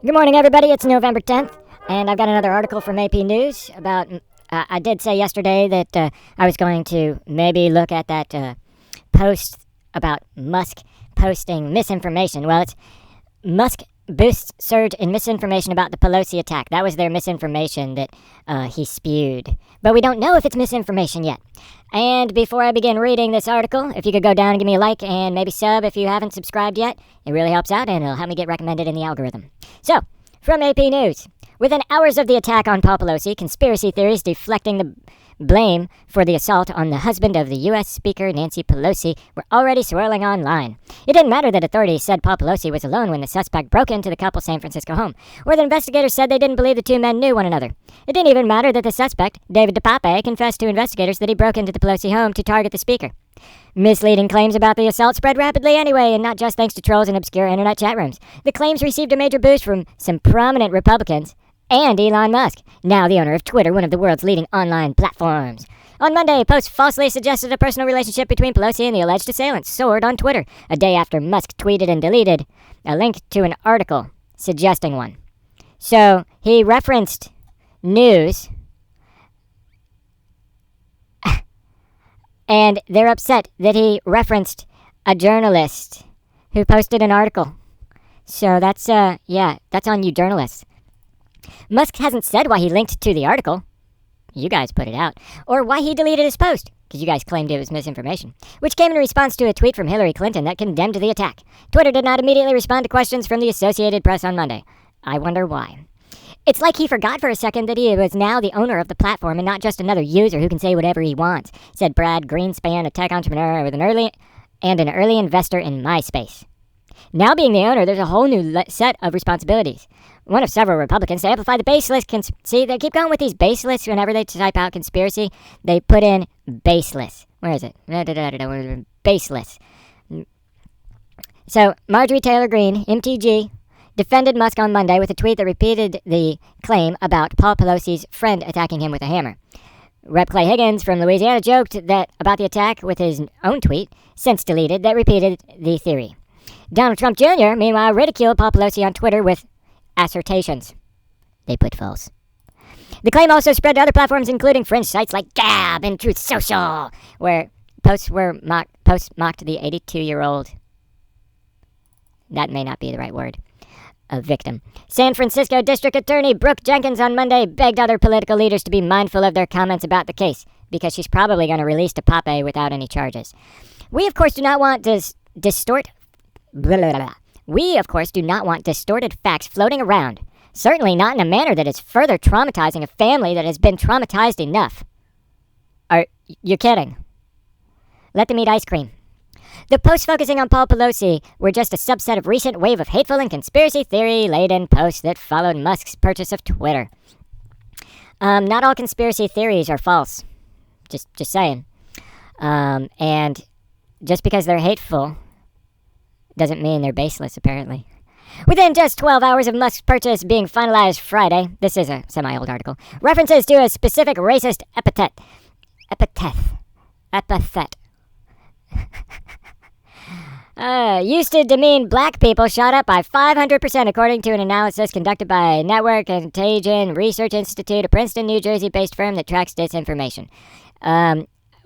Good morning, everybody. It's November 10th, and I've got another article from AP News about. I did say yesterday that I was going to maybe look at that post about Musk posting misinformation. Well, it's Musk boosts surge in misinformation about the Pelosi attack. That was their misinformation that he spewed. But we don't know if it's misinformation yet. And before I begin reading this article, if you could go down and give me a like and maybe sub if you haven't subscribed yet, it really helps out and it'll help me get recommended in the algorithm. So, from AP News. Within hours of the attack on Paul Pelosi, conspiracy theories deflecting the blame for the assault on the husband of the U.S. Speaker Nancy Pelosi were already swirling online. It didn't matter that authorities said Paul Pelosi was alone when the suspect broke into the couple's San Francisco home, or that investigators said they didn't believe the two men knew one another. It didn't even matter that the suspect, David DePape, confessed to investigators that he broke into the Pelosi home to target the speaker. Misleading claims about the assault spread rapidly anyway, and not just thanks to trolls and obscure internet chat rooms. The claims received a major boost from some prominent Republicans and Elon Musk, now the owner of Twitter, one of the world's leading online platforms. On Monday, Post falsely suggested a personal relationship between Pelosi and the alleged assailant soared on Twitter, a day after Musk tweeted and deleted a link to an article suggesting one. So, he referenced news, and they're upset that he referenced a journalist who posted an article. So that's on you journalists. Musk hasn't said why he linked to the article. You guys put it out. Or why he deleted his post, because you guys claimed it was misinformation, which came in response to a tweet from Hillary Clinton that condemned the attack. Twitter did not immediately respond to questions from the Associated Press on Monday. I wonder why. It's like he forgot for a second that he was now the owner of the platform and not just another user who can say whatever he wants, said Brad Greenspan, a tech entrepreneur with an early investor in MySpace. Now being the owner, there's a whole new set of responsibilities. One of several Republicans to amplify the baseless. See, they keep going with these baseless. Whenever they type out conspiracy, they put in baseless. Where is it? Baseless. So, Marjorie Taylor Greene, MTG, defended Musk on Monday with a tweet that repeated the claim about Paul Pelosi's friend attacking him with a hammer. Rep. Clay Higgins from Louisiana joked that about the attack with his own tweet, since deleted, that repeated the theory. Donald Trump Jr., meanwhile, ridiculed Paul Pelosi on Twitter with assertions. They put false. The claim also spread to other platforms, including fringe sites like Gab and Truth Social, where posts mocked the 82-year-old. That may not be the right word. A victim. San Francisco District Attorney Brooke Jenkins on Monday begged other political leaders to be mindful of their comments about the case, because she's probably going to release DePape without any charges. We, of course, do not want We, of course, do not want distorted facts floating around, certainly not in a manner that is further traumatizing a family that has been traumatized enough. You're kidding. Let them eat ice cream. The posts focusing on Paul Pelosi were just a subset of recent wave of hateful and conspiracy theory-laden posts that followed Musk's purchase of Twitter. Not all conspiracy theories are false. Just saying. And just because they're hateful doesn't mean they're baseless, apparently. Within just 12 hours of Musk's purchase being finalized Friday, this is a semi-old article, references to a specific racist epithet used to demean black people shot up by 500% according to an analysis conducted by Network Contagion Research Institute, a Princeton, New Jersey-based firm that tracks disinformation.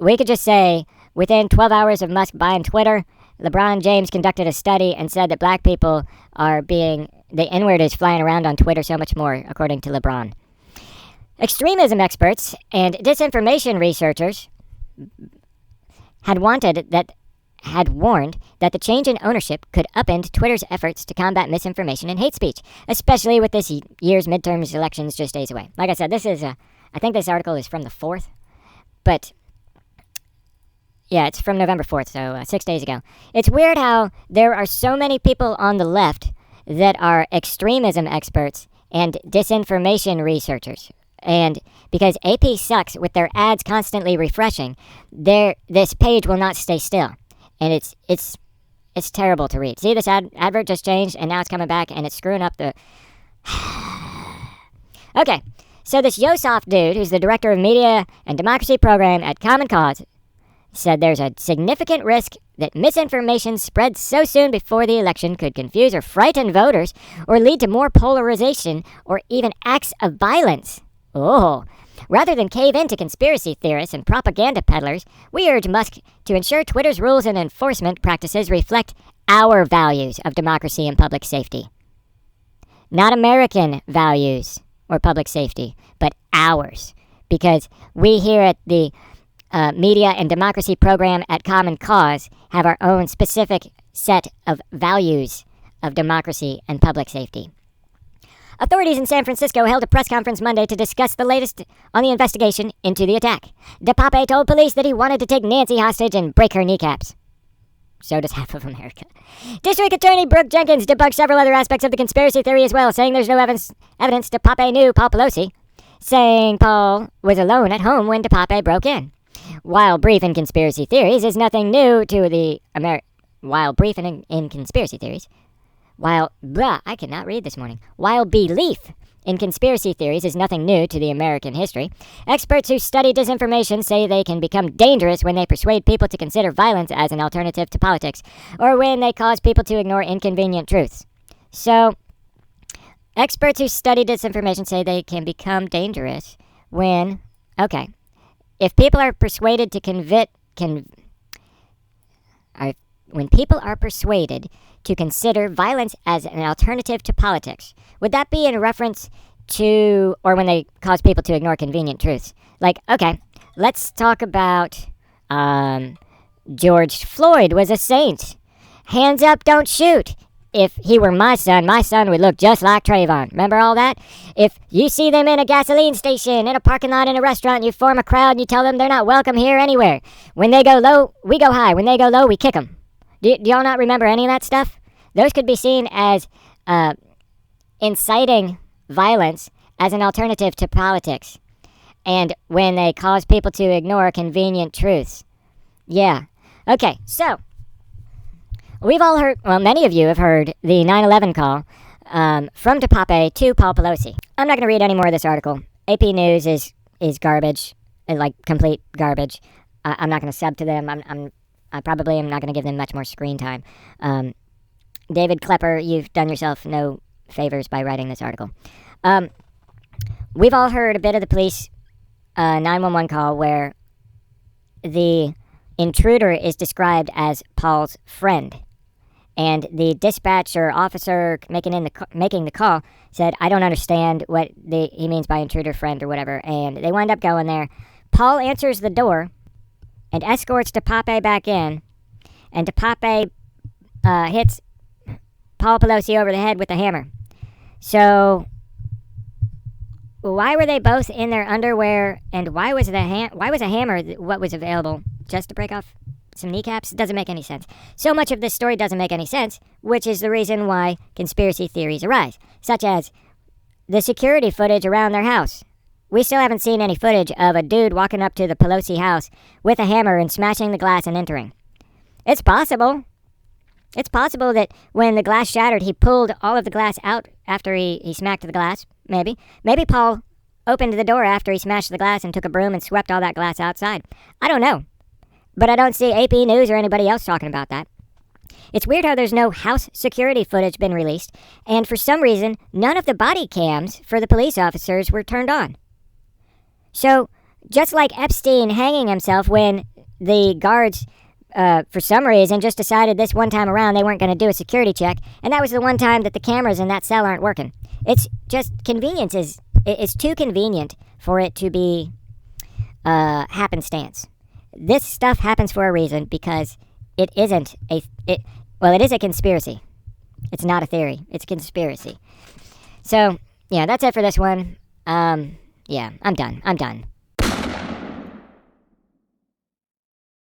We could just say, within 12 hours of Musk buying Twitter, LeBron James conducted a study and said that black people the N-word is flying around on Twitter so much more, according to LeBron. Extremism experts and disinformation researchers had warned that the change in ownership could upend Twitter's efforts to combat misinformation and hate speech, especially with this year's midterms elections just days away. Like I said, I think this article is from the 4th, but yeah, it's from November 4th, so 6 days ago. It's weird how there are so many people on the left that are extremism experts and disinformation researchers. And because AP sucks with their ads constantly refreshing, this page will not stay still. And it's terrible to read. See, this advert just changed, and now it's coming back, and it's screwing up the... Okay, so this Yosef dude, who's the director of media and democracy program at Common Cause, said there's a significant risk that misinformation spread so soon before the election could confuse or frighten voters or lead to more polarization or even acts of violence. Oh. Rather than cave in to conspiracy theorists and propaganda peddlers, we urge Musk to ensure Twitter's rules and enforcement practices reflect our values of democracy and public safety. Not American values or public safety, but ours. Because we here at the Media and Democracy Program at Common Cause have our own specific set of values of democracy and public safety. Authorities in San Francisco held a press conference Monday to discuss the latest on the investigation into the attack. DePape told police that he wanted to take Nancy hostage and break her kneecaps. So does half of America. District Attorney Brooke Jenkins debunked several other aspects of the conspiracy theory as well, saying there's no evidence DePape knew Paul Pelosi, saying Paul was alone at home when DePape broke in. While brief in conspiracy theories is nothing new to the While brief in conspiracy theories, While belief in conspiracy theories is nothing new to the American history, experts who study disinformation say they can become dangerous when they persuade people to consider violence as an alternative to politics, or when they cause people to ignore inconvenient truths. So, experts who study disinformation say they can become dangerous when, if people are persuaded to when people are persuaded to consider violence as an alternative to politics. Would that be in reference to, or when they cause people to ignore convenient truths? Like, let's talk about George Floyd was a saint. Hands up, don't shoot. If he were my son would look just like Trayvon. Remember all that? If you see them in a gasoline station, in a parking lot, in a restaurant, you form a crowd and you tell them they're not welcome here anywhere. When they go low, we go high. When they go low, we kick them. Do y'all not remember any of that stuff? Those could be seen as inciting violence as an alternative to politics. And when they cause people to ignore convenient truths. Yeah. Okay, so we've all heard, well, many of you have heard the 9/11 call from DePape to Paul Pelosi. I'm not going to read any more of this article. AP News is garbage, like complete garbage. I'm not going to sub to them. I probably am not going to give them much more screen time. David Klepper, you've done yourself no favors by writing this article. We've all heard a bit of the police 911 call where the intruder is described as Paul's friend. And the dispatcher officer making the call said, I don't understand what he means by intruder friend or whatever. And they wind up going there. Paul answers the door and escorts DePape back in. And DePape hits Paul Pelosi over the head with a hammer. So why were they both in their underwear, and why was a hammer what was available? Just to break off some kneecaps? It doesn't make any sense. So much of this story doesn't make any sense, which is the reason why conspiracy theories arise, such as the security footage around their house. We still haven't seen any footage of a dude walking up to the Pelosi house with a hammer and smashing the glass and entering. It's possible. It's possible that when the glass shattered, he pulled all of the glass out after he smacked the glass, maybe. Maybe Paul opened the door after he smashed the glass and took a broom and swept all that glass outside. I don't know. But I don't see AP News or anybody else talking about that. It's weird how there's no house security footage been released, and for some reason, none of the body cams for the police officers were turned on. So, just like Epstein hanging himself when the guards, for some reason, just decided this one time around they weren't going to do a security check, and that was the one time that the cameras in that cell aren't working. It's just convenience it's too convenient for it to be happenstance. This stuff happens for a reason because it isn't it is a conspiracy. It's not a theory. It's a conspiracy. So, yeah, that's it for this one. Yeah, I'm done.